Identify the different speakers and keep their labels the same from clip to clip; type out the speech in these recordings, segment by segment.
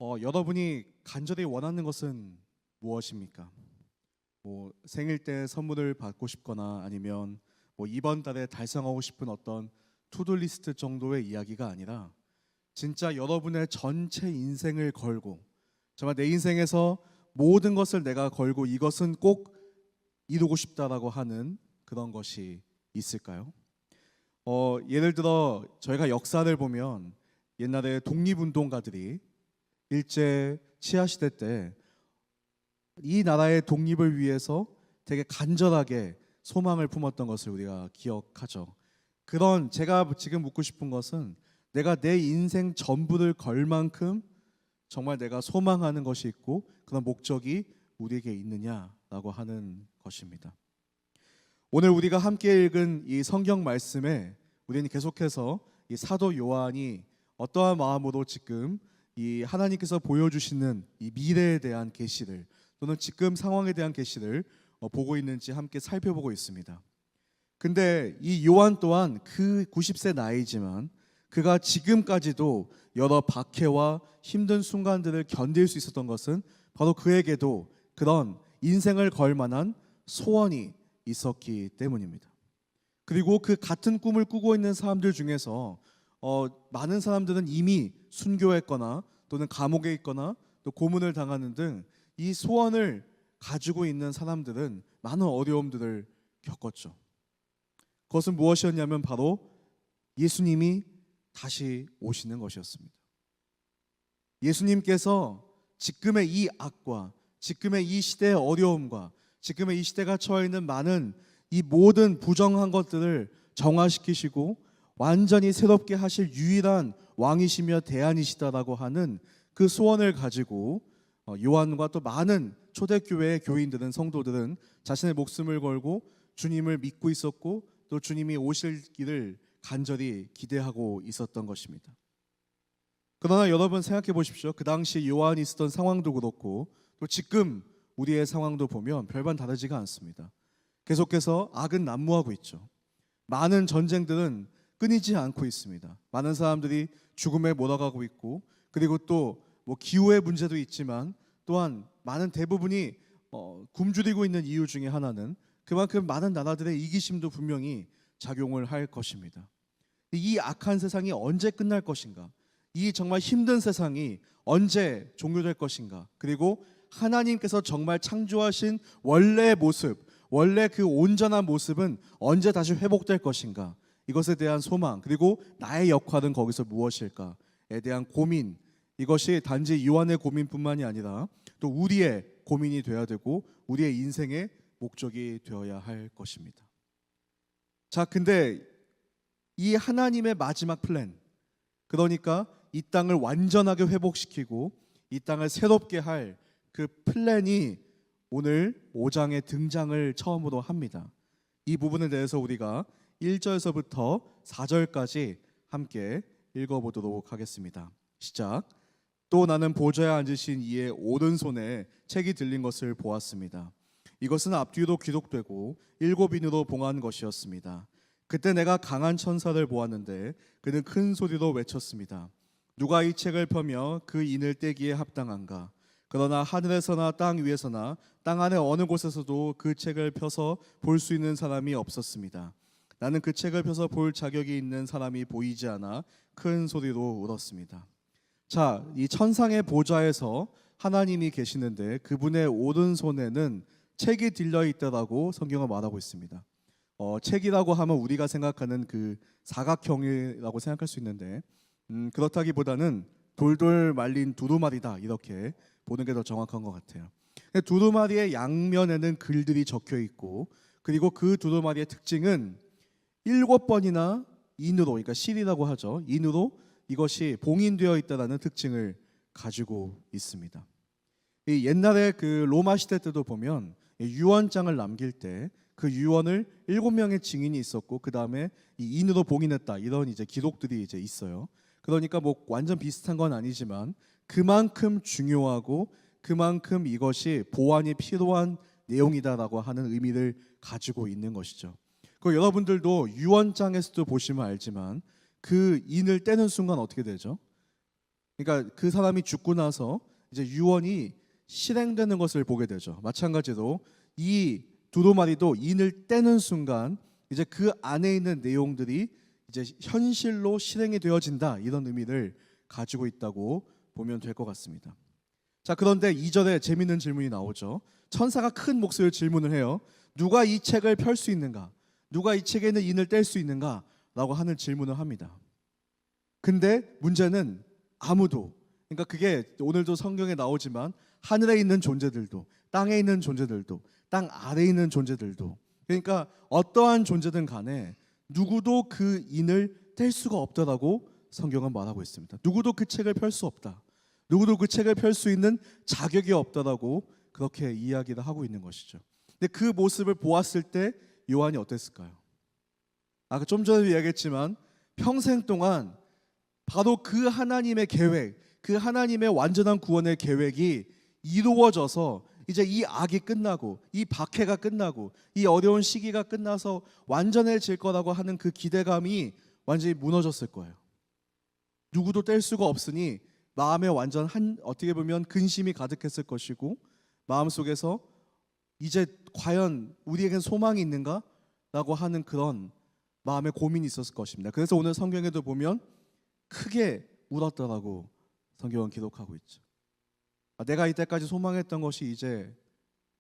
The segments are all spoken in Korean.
Speaker 1: 여러분이 간절히 원하는 것은 무엇입니까? 생일 때 선물을 받고 싶거나 아니면 이번 달에 달성하고 싶은 어떤 투두 리스트 정도의 이야기가 아니라 진짜 여러분의 전체 인생을 걸고 정말 내 인생에서 모든 것을 내가 걸고 이것은 꼭 이루고 싶다라고 하는 그런 것이 있을까요? 예를 들어 저희가 역사를 보면 옛날에 독립운동가들이 일제 치하 시대 때 이 나라의 독립을 위해서 되게 간절하게 소망을 품었던 것을 우리가 기억하죠. 그런 제가 지금 묻고 싶은 것은 내가 내 인생 전부를 걸 만큼 정말 내가 소망하는 것이 있고 그런 목적이 우리에게 있느냐라고 하는 것입니다. 오늘 우리가 함께 읽은 이 성경 말씀에 우리는 계속해서 이 사도 요한이 어떠한 마음으로 지금 이 하나님께서 보여주시는 이 미래에 대한 계시를 또는 지금 상황에 대한 계시를 보고 있는지 함께 살펴보고 있습니다. 근데 이 요한 또한 그 90세 나이지만 그가 지금까지도 여러 박해와 힘든 순간들을 견딜 수 있었던 것은 바로 그에게도 그런 인생을 걸 만한 소원이 있었기 때문입니다. 그리고 그 같은 꿈을 꾸고 있는 사람들 중에서 많은 사람들은 이미 순교했거나 또는 감옥에 있거나 또 고문을 당하는 등 이 소원을 가지고 있는 사람들은 많은 어려움들을 겪었죠. 그것은 무엇이었냐면 바로 예수님이 다시 오시는 것이었습니다. 예수님께서 지금의 이 악과 지금의 이 시대의 어려움과 지금의 이 시대가 처해 있는 많은 이 모든 부정한 것들을 정화시키시고 완전히 새롭게 하실 유일한 왕이시며 대안이시다라고 하는 그 소원을 가지고 요한과 또 많은 초대교회의 교인들은 성도들은 자신의 목숨을 걸고 주님을 믿고 있었고 또 주님이 오실 길을 간절히 기대하고 있었던 것입니다. 그러나 여러분 생각해 보십시오. 그 당시 요한이 있었던 상황도 그렇고 또 지금 우리의 상황도 보면 별반 다르지가 않습니다. 계속해서 악은 난무하고 있죠. 많은 전쟁들은 끊이지 않고 있습니다. 많은 사람들이 죽음에 몰아가고 있고 그리고 또 기후의 문제도 있지만 또한 많은 대부분이 굶주리고 있는 이유 중에 하나는 그만큼 많은 나라들의 이기심도 분명히 작용을 할 것입니다. 이 악한 세상이 언제 끝날 것인가? 이 정말 힘든 세상이 언제 종료될 것인가? 그리고 하나님께서 정말 창조하신 원래의 모습, 원래 그 온전한 모습은 언제 다시 회복될 것인가? 이것에 대한 소망, 그리고 나의 역할은 거기서 무엇일까에 대한 고민, 이것이 단지 요한의 고민뿐만이 아니라 또 우리의 고민이 되어야 되고 우리의 인생의 목적이 되어야 할 것입니다. 자, 근데 이 하나님의 마지막 플랜, 그러니까 이 땅을 완전하게 회복시키고 이 땅을 새롭게 할 그 플랜이 오늘 5장에 등장을 처음으로 합니다. 이 부분에 대해서 우리가 1절에서부터 4절까지 함께 읽어보도록 하겠습니다. 시작. 또 나는 보좌에 앉으신 이의 오른손에 책이 들린 것을 보았습니다. 이것은 앞뒤로 기록되고 7인으로 봉한 것이었습니다. 그때 내가 강한 천사를 보았는데 그는 큰 소리로 외쳤습니다. 누가 이 책을 펴며 그 인을 떼기에 합당한가? 그러나 하늘에서나 땅 위에서나 땅 안에 어느 곳에서도 그 책을 펴서 볼 수 있는 사람이 없었습니다. 나는 그 책을 펴서 볼 자격이 있는 사람이 보이지 않아 큰 소리로 울었습니다. 자, 이 천상의 보좌에서 하나님이 계시는데 그분의 오른손에는 책이 들려 있다라고 성경은 말하고 있습니다. 책이라고 하면 우리가 생각하는 그 사각형이라고 생각할 수 있는데 그렇다기보다는 돌돌 말린 두루마리다 이렇게 보는 게 더 정확한 것 같아요. 두루마리의 양면에는 글들이 적혀 있고 그리고 그 두루마리의 특징은 7번이나 인으로, 그러니까 실이라고 하죠. 인으로 이것이 봉인되어 있다는 특징을 가지고 있습니다. 이 옛날에 그 로마 시대 때도 보면 유언장을 남길 때 그 유언을 7명의 증인이 있었고 그 다음에 이 인으로 봉인했다 이런 이제 기록들이 이제 있어요. 그러니까 완전 비슷한 건 아니지만 그만큼 중요하고 그만큼 이것이 보완이 필요한 내용이다라고 하는 의미를 가지고 있는 것이죠. 그 여러분들도 유언장에서도 보시면 알지만 그 인을 떼는 순간 어떻게 되죠? 그러니까 그 사람이 죽고 나서 이제 유언이 실행되는 것을 보게 되죠. 마찬가지로 이 두루마리도 인을 떼는 순간 이제 그 안에 있는 내용들이 이제 현실로 실행이 되어진다, 이런 의미를 가지고 있다고 보면 될 것 같습니다. 자, 그런데 2절에 재밌는 질문이 나오죠. 천사가 큰 목소리로 질문을 해요. 누가 이 책을 펼 수 있는가? 누가 이 책에 있는 인을 뗄 수 있는가? 라고 하는 질문을 합니다. 근데 문제는 아무도, 그러니까 그게 오늘도 성경에 나오지만 하늘에 있는 존재들도, 땅에 있는 존재들도, 땅 아래에 있는 존재들도, 그러니까 어떠한 존재든 간에 누구도 그 인을 뗄 수가 없다라고 성경은 말하고 있습니다. 누구도 그 책을 펼 수 없다. 누구도 그 책을 펼 수 있는 자격이 없다라고 그렇게 이야기를 하고 있는 것이죠. 근데 그 모습을 보았을 때 요한이 어땠을까요? 아까 좀 전에 이야기했지만 평생 동안 바로 그 하나님의 계획, 그 하나님의 완전한 구원의 계획이 이루어져서 이제 이 악이 끝나고 이 박해가 끝나고 이 어려운 시기가 끝나서 완전해질 거라고 하는 그 기대감이 완전히 무너졌을 거예요. 누구도 뗄 수가 없으니 마음에 완전 어떻게 보면 근심이 가득했을 것이고, 마음속에서 이제 과연 우리에겐 소망이 있는가? 라고 하는 그런 마음의 고민이 있었을 것입니다. 그래서 오늘 성경에도 보면 크게 울었더라고 성경은 기록하고 있죠. 내가 이때까지 소망했던 것이 이제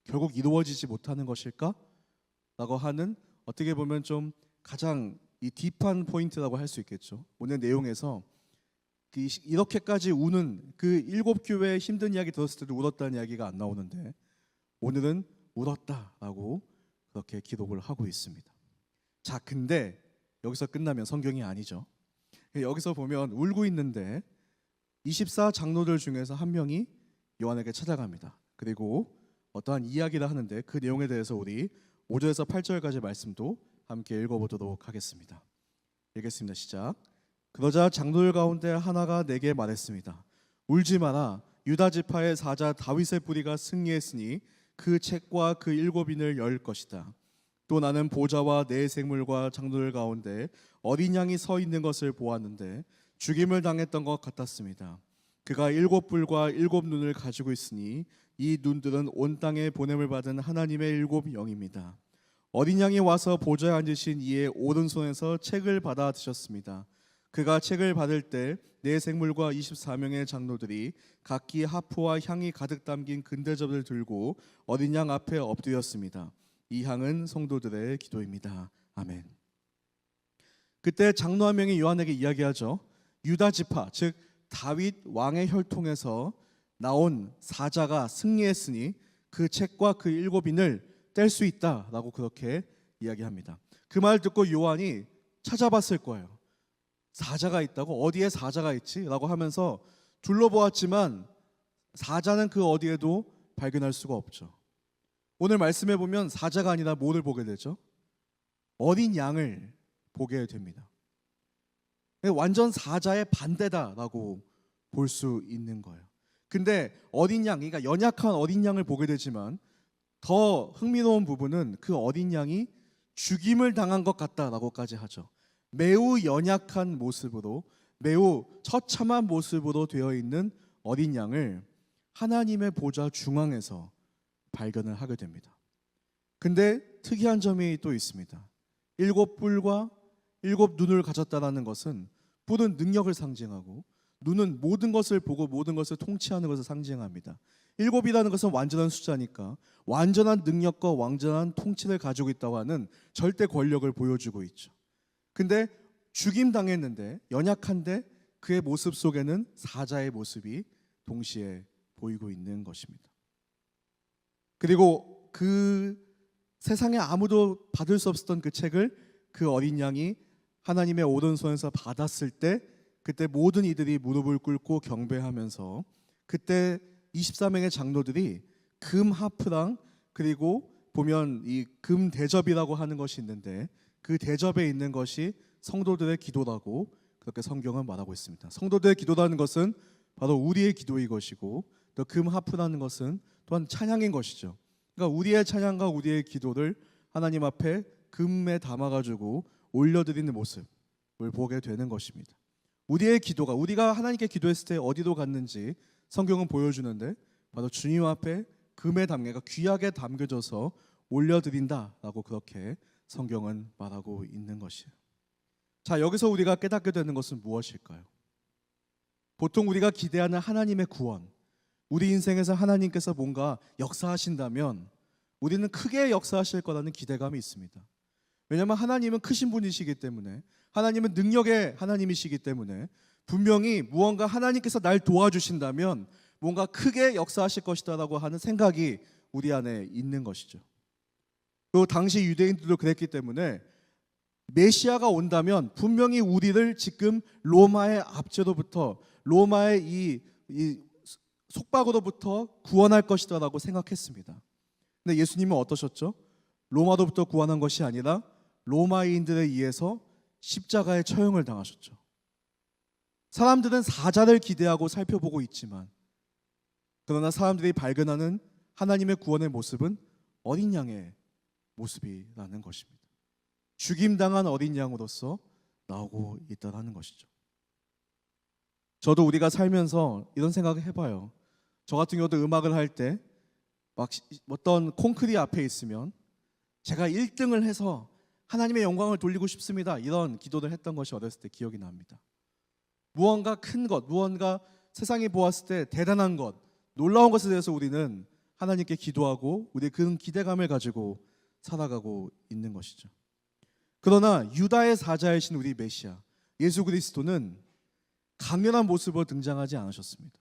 Speaker 1: 결국 이루어지지 못하는 것일까? 라고 하는, 어떻게 보면 좀 가장 이 딥한 포인트라고 할 수 있겠죠. 오늘 내용에서 이렇게까지 우는 그 7교회의 힘든 이야기 들었을 때도 울었다는 이야기가 안 나오는데 오늘은 울었다라고 그렇게 기록을 하고 있습니다. 자, 근데 여기서 끝나면 성경이 아니죠. 여기서 보면 울고 있는데 24장로들 중에서 한 명이 요한에게 찾아갑니다. 그리고 어떠한 이야기를 하는데 그 내용에 대해서 우리 5절에서 8절까지 말씀도 함께 읽어보도록 하겠습니다. 읽겠습니다. 시작. 그러자 장로들 가운데 하나가 내게 말했습니다. 울지 마라. 유다 지파의 사자 다윗의 뿌리가 승리했으니 그 책과 그 7인을 열 것이다. 또 나는 보좌와 내 생물과 장로들 가운데 어린 양이 서 있는 것을 보았는데 죽임을 당했던 것 같았습니다. 그가 7뿔과 7눈을 가지고 있으니 이 눈들은 온 땅에 보냄을 받은 하나님의 7영입니다. 어린 양이 와서 보좌에 앉으신 이의 오른손에서 책을 받아 드셨습니다. 그가 책을 받을 때 네 생물과 24명의 장로들이 각기 하프와 향이 가득 담긴 금대접을 들고 어린 양 앞에 엎드렸습니다. 이 향은 성도들의 기도입니다. 아멘. 그때 장로 한 명이 요한에게 이야기하죠. 유다 지파, 즉 다윗 왕의 혈통에서 나온 사자가 승리했으니 그 책과 그 7인을 뗄 수 있다라고 그렇게 이야기합니다. 그 말 듣고 요한이 찾아봤을 거예요. 사자가 있다고? 어디에 사자가 있지? 라고 하면서 둘러보았지만 사자는 그 어디에도 발견할 수가 없죠. 오늘 말씀해 보면 사자가 아니라 뭐를 보게 되죠? 어린 양을 보게 됩니다. 완전 사자의 반대다라고 볼 수 있는 거예요. 근데 어린 양, 그러니까 연약한 어린 양을 보게 되지만 더 흥미로운 부분은 그 어린 양이 죽임을 당한 것 같다라고까지 하죠. 매우 연약한 모습으로, 매우 처참한 모습으로 되어 있는 어린 양을 하나님의 보좌 중앙에서 발견을 하게 됩니다. 근데 특이한 점이 또 있습니다. 7뿔과 7눈을 가졌다라는 것은 뿔은 능력을 상징하고 눈은 모든 것을 보고 모든 것을 통치하는 것을 상징합니다. 7이라는 것은 완전한 숫자니까 완전한 능력과 완전한 통치를 가지고 있다고 하는 절대 권력을 보여주고 있죠. 근데 죽임 당했는데 연약한데 그의 모습 속에는 사자의 모습이 동시에 보이고 있는 것입니다. 그리고 그 세상에 아무도 받을 수 없었던 그 책을 그 어린 양이 하나님의 오른손에서 받았을 때 그때 모든 이들이 무릎을 꿇고 경배하면서 그때 24명의 장로들이 금 하프랑 그리고 보면 이 금 대접이라고 하는 것이 있는데 그 대접에 있는 것이 성도들의 기도라고 그렇게 성경은 말하고 있습니다. 성도들의 기도라는 것은 바로 우리의 기도인 것이고 또 금 하프라는 것은 또한 찬양인 것이죠. 그러니까 우리의 찬양과 우리의 기도를 하나님 앞에 금에 담아가지고 올려드리는 모습을 보게 되는 것입니다. 우리의 기도가 우리가 하나님께 기도했을 때 어디로 갔는지 성경은 보여주는데 바로 주님 앞에 금의 담개가 귀하게 담겨져서 올려드린다라고 그렇게 성경은 말하고 있는 것이에요. 자, 여기서 우리가 깨닫게 되는 것은 무엇일까요? 보통 우리가 기대하는 하나님의 구원, 우리 인생에서 하나님께서 뭔가 역사하신다면 우리는 크게 역사하실 거라는 기대감이 있습니다. 왜냐하면 하나님은 크신 분이시기 때문에, 하나님은 능력의 하나님이시기 때문에 분명히 무언가 하나님께서 날 도와주신다면 뭔가 크게 역사하실 것이다라고 하는 생각이 우리 안에 있는 것이죠. 또 당시 유대인들도 그랬기 때문에 메시아가 온다면 분명히 우리를 지금 로마의 압제로부터, 로마의 이 속박으로부터 구원할 것이다라고 생각했습니다. 근데 예수님은 어떠셨죠? 로마로부터 구원한 것이 아니라 로마인들에 의해서 십자가의 처형을 당하셨죠. 사람들은 사자를 기대하고 살펴보고 있지만, 그러나 사람들이 발견하는 하나님의 구원의 모습은 어린 양의 모습이라는 것입니다. 죽임당한 어린 양으로서 나오고 있다는 것이죠. 저도 우리가 살면서 이런 생각을 해봐요. 저 같은 경우도 음악을 할 때 막 어떤 콘크리 앞에 있으면 제가 1등을 해서 하나님의 영광을 돌리고 싶습니다, 이런 기도를 했던 것이 어렸을 때 기억이 납니다. 무언가 큰 것, 무언가 세상이 보았을 때 대단한 것, 놀라운 것에 대해서 우리는 하나님께 기도하고 우리의 그런 기대감을 가지고 살아가고 있는 것이죠. 그러나 유다의 사자이신 우리 메시아 예수 그리스도는 강렬한 모습으로 등장하지 않으셨습니다.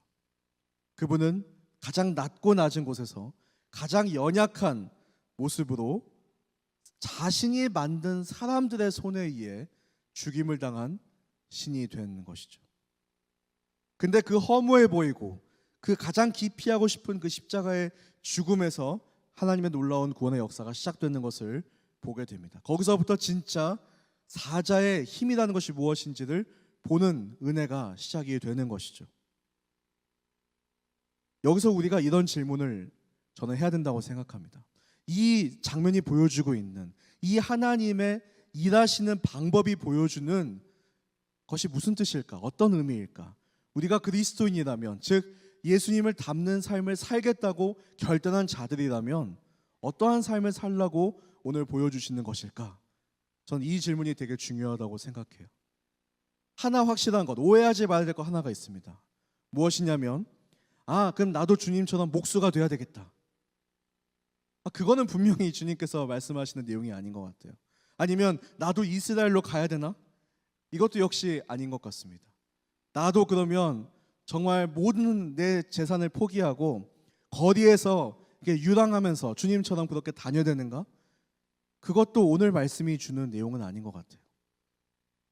Speaker 1: 그분은 가장 낮고 낮은 곳에서 가장 연약한 모습으로 자신이 만든 사람들의 손에 의해 죽임을 당한 신이 된 것이죠. 근데 그 허무해 보이고 그 가장 기피하고 싶은 그 십자가의 죽음에서 하나님의 놀라운 구원의 역사가 시작되는 것을 보게 됩니다. 거기서부터 진짜 사자의 힘이라는 것이 무엇인지를 보는 은혜가 시작이 되는 것이죠. 여기서 우리가 이런 질문을 저는 해야 된다고 생각합니다. 이 장면이 보여주고 있는 이 하나님의 일하시는 방법이 보여주는 것이 무슨 뜻일까? 어떤 의미일까? 우리가 그리스도인이라면, 즉 예수님을 닮는 삶을 살겠다고 결단한 자들이라면 어떠한 삶을 살라고 오늘 보여주시는 것일까? 전 이 질문이 되게 중요하다고 생각해요. 하나 확실한 것, 오해하지 말아야 될 것 하나가 있습니다. 무엇이냐면, 그럼 나도 주님처럼 목수가 돼야 되겠다. 그거는 분명히 주님께서 말씀하시는 내용이 아닌 것 같아요. 아니면 나도 이스라엘로 가야 되나? 이것도 역시 아닌 것 같습니다. 나도 그러면 정말 모든 내 재산을 포기하고 거리에서 이렇게 유랑하면서 주님처럼 그렇게 다녀야 되는가? 그것도 오늘 말씀이 주는 내용은 아닌 것 같아요.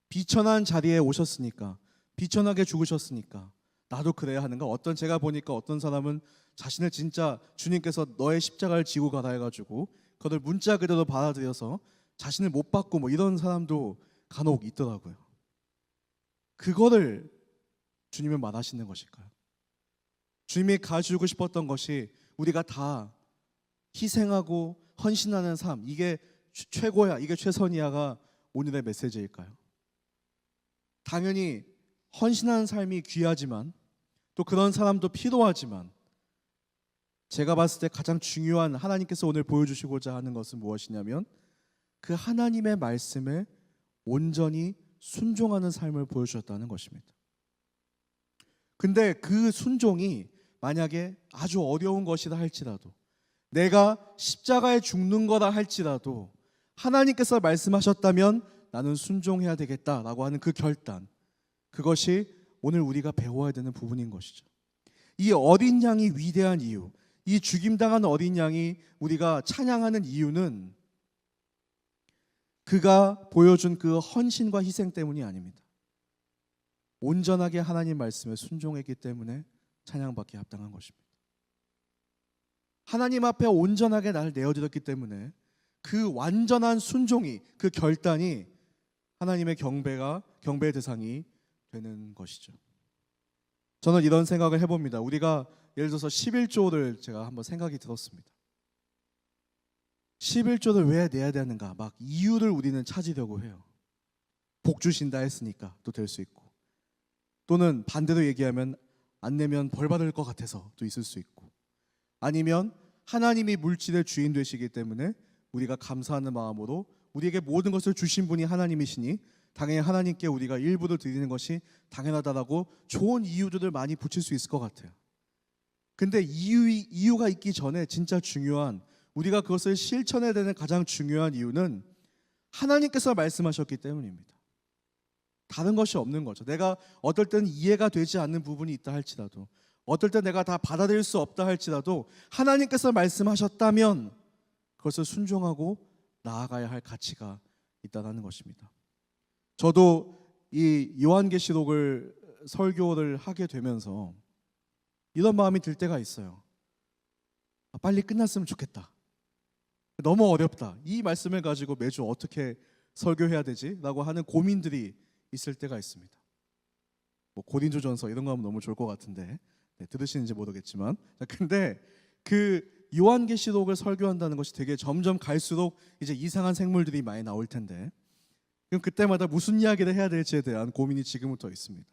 Speaker 1: 비천한 자리에 오셨으니까, 비천하게 죽으셨으니까 나도 그래야 하는가? 제가 보니까 어떤 사람은 자신을 진짜 주님께서 너의 십자가를 지고 가라 해가지고 그걸 문자 그대로 받아들여서 자신을 못 받고 뭐 이런 사람도 간혹 있더라고요. 그거를 주님은 말하시는 것일까요? 주님이 가지고 싶었던 것이 우리가 다 희생하고 헌신하는 삶, 이게 최고야, 이게 최선이야가 오늘의 메시지일까요? 당연히 헌신하는 삶이 귀하지만 또 그런 사람도 필요하지만, 제가 봤을 때 가장 중요한 하나님께서 오늘 보여주시고자 하는 것은 무엇이냐면 그 하나님의 말씀에 온전히 순종하는 삶을 보여주셨다는 것입니다. 근데 그 순종이 만약에 아주 어려운 것이라 할지라도, 내가 십자가에 죽는 거라 할지라도 하나님께서 말씀하셨다면 나는 순종해야 되겠다라고 하는 그 결단, 그것이 오늘 우리가 배워야 되는 부분인 것이죠. 이 어린 양이 위대한 이유, 이 죽임당한 어린 양이 우리가 찬양하는 이유는 그가 보여준 그 헌신과 희생 때문이 아닙니다. 온전하게 하나님 말씀에 순종했기 때문에 찬양받기에 합당한 것입니다. 하나님 앞에 온전하게 나를 내어드렸기 때문에 그 완전한 순종이, 그 결단이 하나님의 경배의 대상이 되는 것이죠. 저는 이런 생각을 해봅니다. 우리가 예를 들어서 11조를 제가 한번 생각이 들었습니다. 11조를 왜 내야 되는가? 막 이유를 우리는 찾으려고 해요. 복 주신다 했으니까 또 될 수 있고, 또는 반대로 얘기하면 안 내면 벌 받을 것 같아서도 있을 수 있고, 아니면 하나님이 물질의 주인 되시기 때문에 우리가 감사하는 마음으로 우리에게 모든 것을 주신 분이 하나님이시니 당연히 하나님께 우리가 일부를 드리는 것이 당연하다라고 좋은 이유들을 많이 붙일 수 있을 것 같아요. 근데 이유가 있기 전에 진짜 중요한, 우리가 그것을 실천해야 되는 가장 중요한 이유는 하나님께서 말씀하셨기 때문입니다. 다른 것이 없는 거죠. 내가 어떨 때는 이해가 되지 않는 부분이 있다 할지라도, 어떨 때 내가 다 받아들일 수 없다 할지라도 하나님께서 말씀하셨다면 그것을 순종하고 나아가야 할 가치가 있다는 것입니다. 저도 이 요한계시록을 설교를 하게 되면서 이런 마음이 들 때가 있어요. 빨리 끝났으면 좋겠다. 너무 어렵다. 이 말씀을 가지고 매주 어떻게 설교해야 되지? 라고 하는 고민들이 있을 때가 있습니다. 뭐 고린도전서 이런 거 하면 너무 좋을 것 같은데, 들으시는지 모르겠지만, 근데 그 요한계시록을 설교한다는 것이 되게 점점 갈수록 이제 이상한 생물들이 많이 나올 텐데, 그럼 그때마다 무슨 이야기를 해야 될지에 대한 고민이 지금부터 있습니다.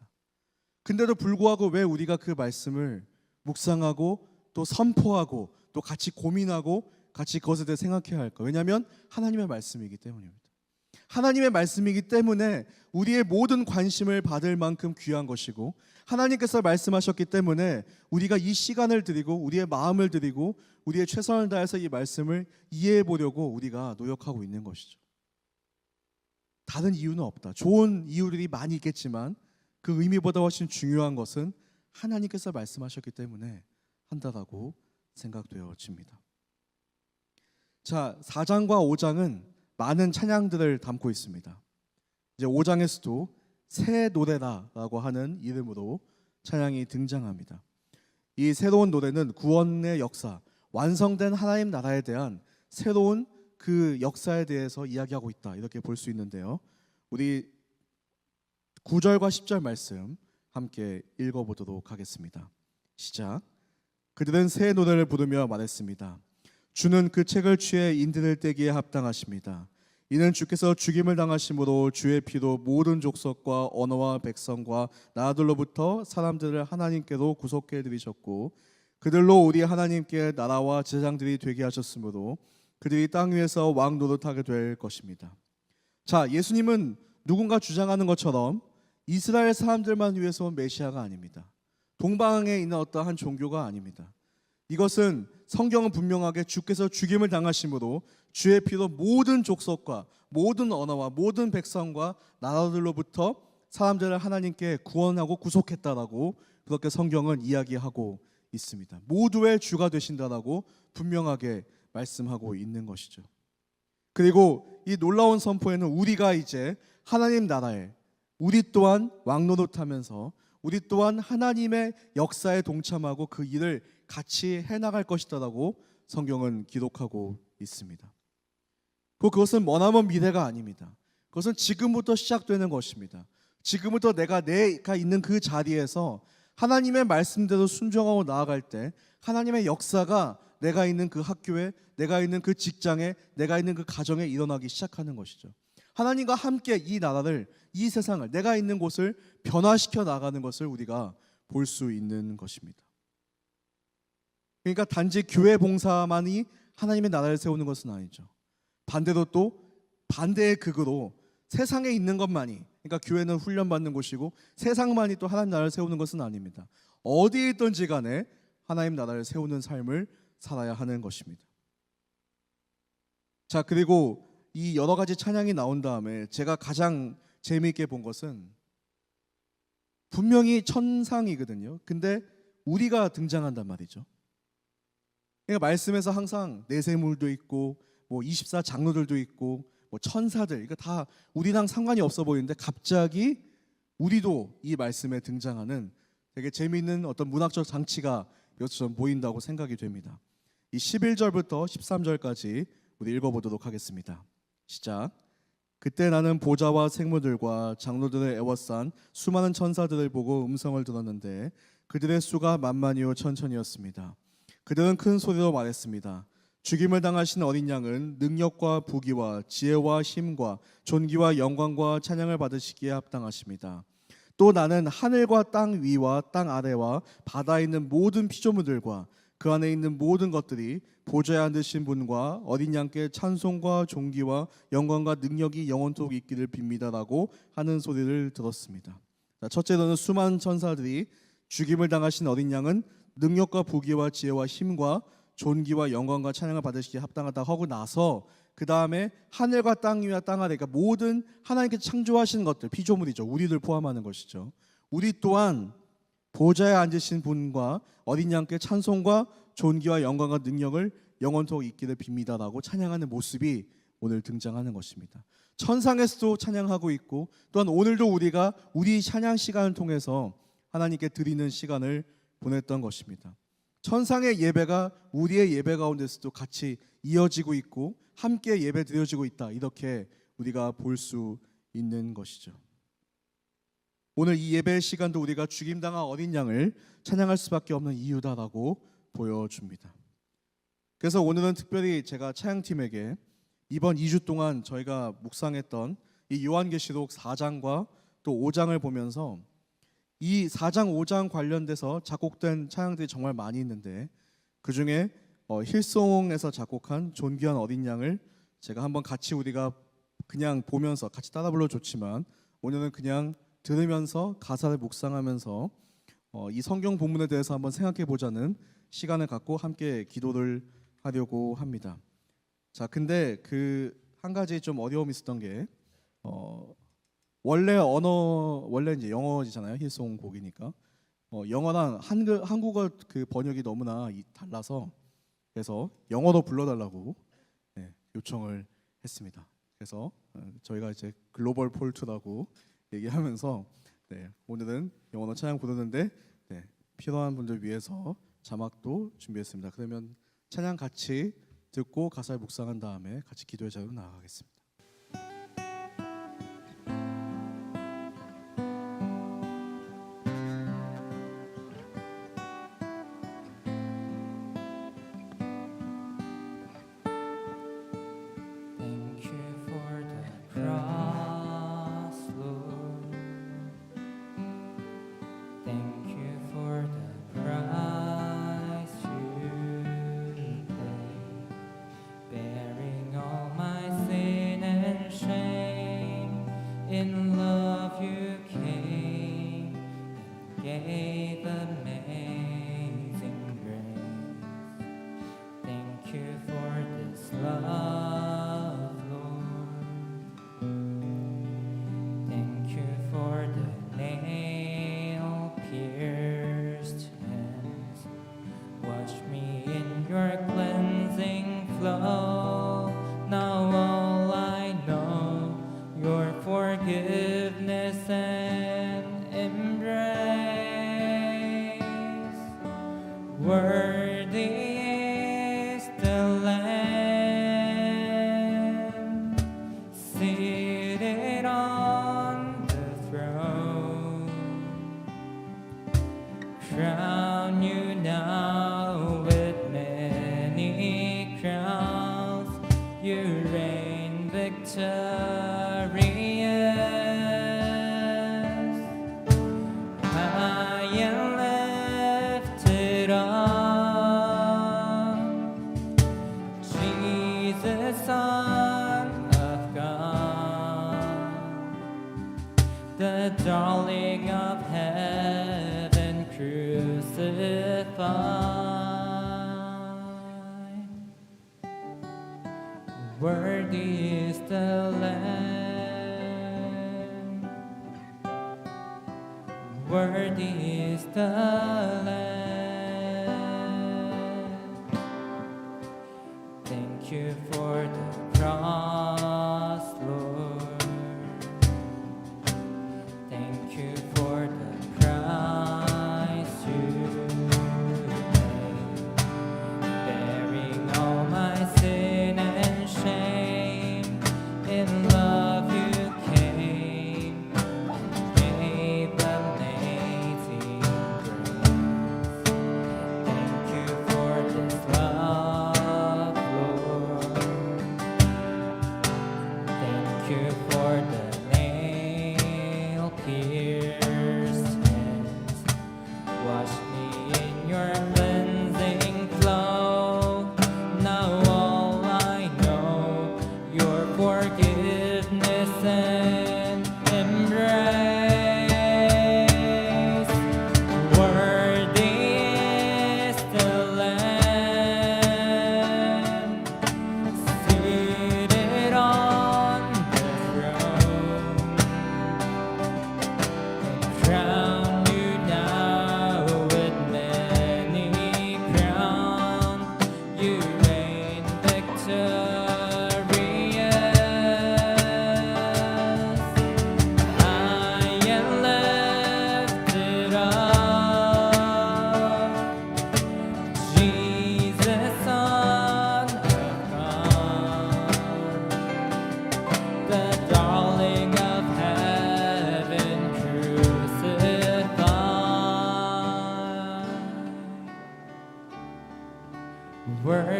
Speaker 1: 근데도 불구하고 왜 우리가 그 말씀을 묵상하고 또 선포하고 또 같이 고민하고 같이 그것에 대해 생각해야 할까? 왜냐하면 하나님의 말씀이기 때문입니다. 하나님의 말씀이기 때문에 우리의 모든 관심을 받을 만큼 귀한 것이고, 하나님께서 말씀하셨기 때문에 우리가 이 시간을 드리고 우리의 마음을 드리고 우리의 최선을 다해서 이 말씀을 이해해 보려고 우리가 노력하고 있는 것이죠. 다른 이유는 없다. 좋은 이유들이 많이 있겠지만 그 의미보다 훨씬 중요한 것은 하나님께서 말씀하셨기 때문에 한다라고 생각되어집니다. 자, 4장과 5장은 많은 찬양들을 담고 있습니다. 이제 5장에서도 새 노래라라고 하는 이름으로 찬양이 등장합니다. 이 새로운 노래는 구원의 역사, 완성된 하나님 나라에 대한 새로운 그 역사에 대해서 이야기하고 있다, 이렇게 볼 수 있는데요. 우리 9절과 10절 말씀 함께 읽어보도록 하겠습니다. 시작. 그들은 새 노래를 부르며 말했습니다. 주는 그 책을 취해 인들을 떼기에 합당하십니다. 이는 주께서 죽임을 당하심으로 주의 피로 모든 족속과 언어와 백성과 나라들로부터 사람들을 하나님께로 구속해 드리셨고, 그들로 우리 하나님께 나라와 제장들이 되게 하셨으므로 그들이 땅 위에서 왕 노릇하게 될 것입니다. 자, 예수님은 누군가 주장하는 것처럼 이스라엘 사람들만 위해서 온 메시아가 아닙니다. 동방에 있는 어떠한 종교가 아닙니다. 이것은 성경은 분명하게 주께서 죽임을 당하심으로 주의 피로 모든 족속과 모든 언어와 모든 백성과 나라들로부터 사람들을 하나님께 구원하고 구속했다라고 그렇게 성경은 이야기하고 있습니다. 모두의 주가 되신다라고 분명하게 말씀하고 있는 것이죠. 그리고 이 놀라운 선포에는 우리가 이제 하나님 나라에 우리 또한 왕노릇하면서 우리 또한 하나님의 역사에 동참하고 그 일을 같이 해나갈 것이다라고 성경은 기록하고 있습니다. 그것은 머나먼 미래가 아닙니다. 그것은 지금부터 시작되는 것입니다. 지금부터 내가 있는 그 자리에서 하나님의 말씀대로 순종하고 나아갈 때 하나님의 역사가 내가 있는 그 학교에, 내가 있는 그 직장에, 내가 있는 그 가정에 일어나기 시작하는 것이죠. 하나님과 함께 이 나라를, 이 세상을, 내가 있는 곳을 변화시켜 나가는 것을 우리가 볼 수 있는 것입니다. 그러니까 단지 교회 봉사만이 하나님의 나라를 세우는 것은 아니죠. 반대로 또 반대의 극으로 세상에 있는 것만이, 그러니까 교회는 훈련받는 곳이고 세상만이 또 하나님 나라를 세우는 것은 아닙니다. 어디에 있든지 간에 하나님 나라를 세우는 삶을 살아야 하는 것입니다. 자, 그리고 이 여러 가지 찬양이 나온 다음에 제가 가장 재미있게 본 것은 분명히 천상이거든요. 근데 우리가 등장한단 말이죠. 그러니까 말씀에서 항상 내세물도 있고 뭐 24장로들도 있고 뭐 천사들, 이거 다 우리랑 상관이 없어 보이는데 갑자기 우리도 이 말씀에 등장하는 되게 재미있는 어떤 문학적 장치가 여기서 좀 보인다고 생각이 됩니다. 이 11절부터 13절까지 우리 읽어보도록 하겠습니다. 시작. 그때 나는 보좌와 생물들과 장로들을 애워싼 수많은 천사들을 보고 음성을 들었는데 그들의 수가 만만이요 천천이었습니다. 그들은 큰 소리로 말했습니다. 죽임을 당하신 어린 양은 능력과 부귀와 지혜와 힘과 존귀와 영광과 찬양을 받으시기에 합당하십니다. 또 나는 하늘과 땅 위와 땅 아래와 바다에 있는 모든 피조물들과 그 안에 있는 모든 것들이 보좌에 앉으신 분과 어린 양께 찬송과 존귀와 영광과 능력이 영원토록 있기를 빕니다라고 하는 소리를 들었습니다. 첫째로는 수많은 천사들이 죽임을 당하신 어린 양은 능력과 부귀와 지혜와 힘과 존귀와 영광과 찬양을 받으시기에 합당하다 하고 나서 그 다음에 하늘과 땅 위와 땅 아래, 그러니까 모든 하나님께서 창조하신 것들, 피조물이죠. 우리를 포함하는 것이죠. 우리 또한 보좌에 앉으신 분과 어린 양께 찬송과 존귀와 영광과 능력을 영원토록 있기를 빕니다라고 찬양하는 모습이 오늘 등장하는 것입니다. 천상에서도 찬양하고 있고 또한 오늘도 우리가 우리 찬양 시간을 통해서 하나님께 드리는 시간을 보냈던 것입니다. 천상의 예배가 우리의 예배 가운데서도 같이 이어지고 있고 함께 예배 드려지고 있다, 이렇게 우리가 볼 수 있는 것이죠. 오늘 이 예배 시간도 우리가 죽임당한 어린 양을 찬양할 수밖에 없는 이유다라고 보여줍니다. 그래서 오늘은 특별히 제가 찬양팀에게 이번 2주 동안 저희가 묵상했던 이 요한계시록 4장과 또 5장을 보면서 이 4장, 5장 관련돼서 작곡된 찬양들이 정말 많이 있는데 그 중에 힐송에서 작곡한 존귀한 어린 양을 제가 한번 같이 우리가 그냥 보면서 같이 따라 불러도 좋지만 오늘은 그냥 들으면서 가사를 묵상하면서 이 성경 본문에 대해서 한번 생각해 보자는 시간을 갖고 함께 기도를 하려고 합니다. 자, 근데 그 한 가지 좀 어려움이 있었던 게 원래 이제 영어잖아요. 힐송 곡이니까 영어랑 한국어 그 번역이 너무나 달라서 그래서 영어로 불러달라고 요청을 했습니다. 그래서 저희가 이제 글로벌 폴트라고 얘기하면서 오늘은 영어로 찬양 부르는데 필요한 분들 위해서 자막도 준비했습니다. 그러면 찬양 같이 듣고 가사를 묵상한 다음에 같이 기도의 자리로 나아가겠습니다.
Speaker 2: In love you came and gave amazing grace. Thank you for this love, Lord. Thank you for the nail-pierced hands. Wash me in your cleansing flow. Now all I know, your forgiveness and embrace. Worthy is the Lamb seated on the throne. Crown you now with many crowns. You reign victorious. The darling of heaven crucified. Worthy is the Lamb. Worthy is the Lamb. Thank you for the cross, Lord.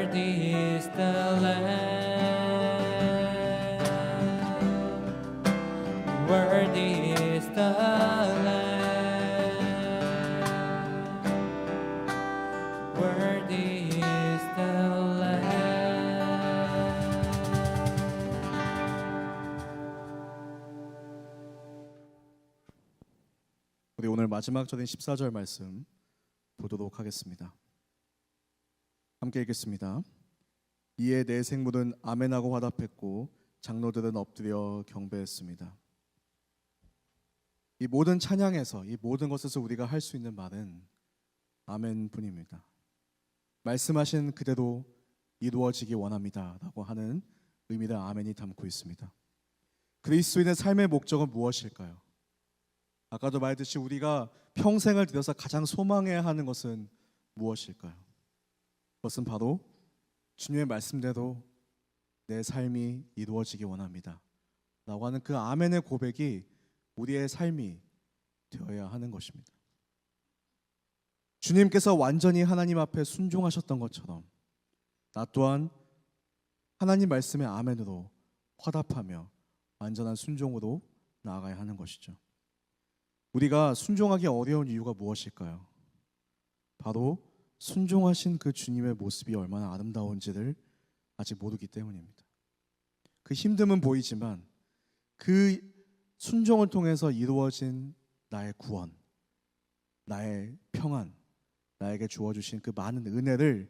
Speaker 2: Worthy is the Lamb. Worthy is the Lamb. Worthy is the Lamb.
Speaker 1: 우리 오늘 마지막 절인 14절 말씀 보도록 하겠습니다. 함께 읽겠습니다. 이에 내 생물은 아멘하고 화답했고 장로들은 엎드려 경배했습니다. 이 모든 찬양에서, 이 모든 것에서 우리가 할 수 있는 말은 아멘뿐입니다. 말씀하신 그대로 이루어지기 원합니다 라고 하는 의미를 아멘이 담고 있습니다. 그리스도인의 삶의 목적은 무엇일까요? 아까도 말했듯이 우리가 평생을 들여서 가장 소망해야 하는 것은 무엇일까요? 그것은 바로 주님의 말씀대로 내 삶이 이루어지기 원합니다 라고 하는 그 아멘의 고백이 우리의 삶이 되어야 하는 것입니다. 주님께서 완전히 하나님 앞에 순종하셨던 것처럼 나 또한 하나님 말씀의 아멘으로 화답하며 완전한 순종으로 나아가야 하는 것이죠. 우리가 순종하기 어려운 이유가 무엇일까요? 바로 순종하신 그 주님의 모습이 얼마나 아름다운지를 아직 모르기 때문입니다. 그 힘듦은 보이지만 그 순종을 통해서 이루어진 나의 구원, 나의 평안, 나에게 주어주신 그 많은 은혜를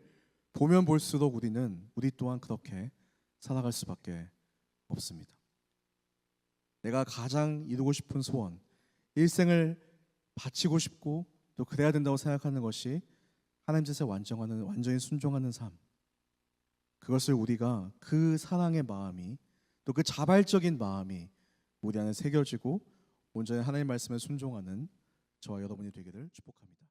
Speaker 1: 보면 볼수록 우리 또한 그렇게 살아갈 수밖에 없습니다. 내가 가장 이루고 싶은 소원, 일생을 바치고 싶고 또 그래야 된다고 생각하는 것이 하나님 뜻에 완전히 순종하는 삶. 그것을 우리가 그 사랑의 마음이 또 그 자발적인 마음이 우리 안에 새겨지고 온전히 하나님 말씀에 순종하는 저와 여러분이 되기를 축복합니다.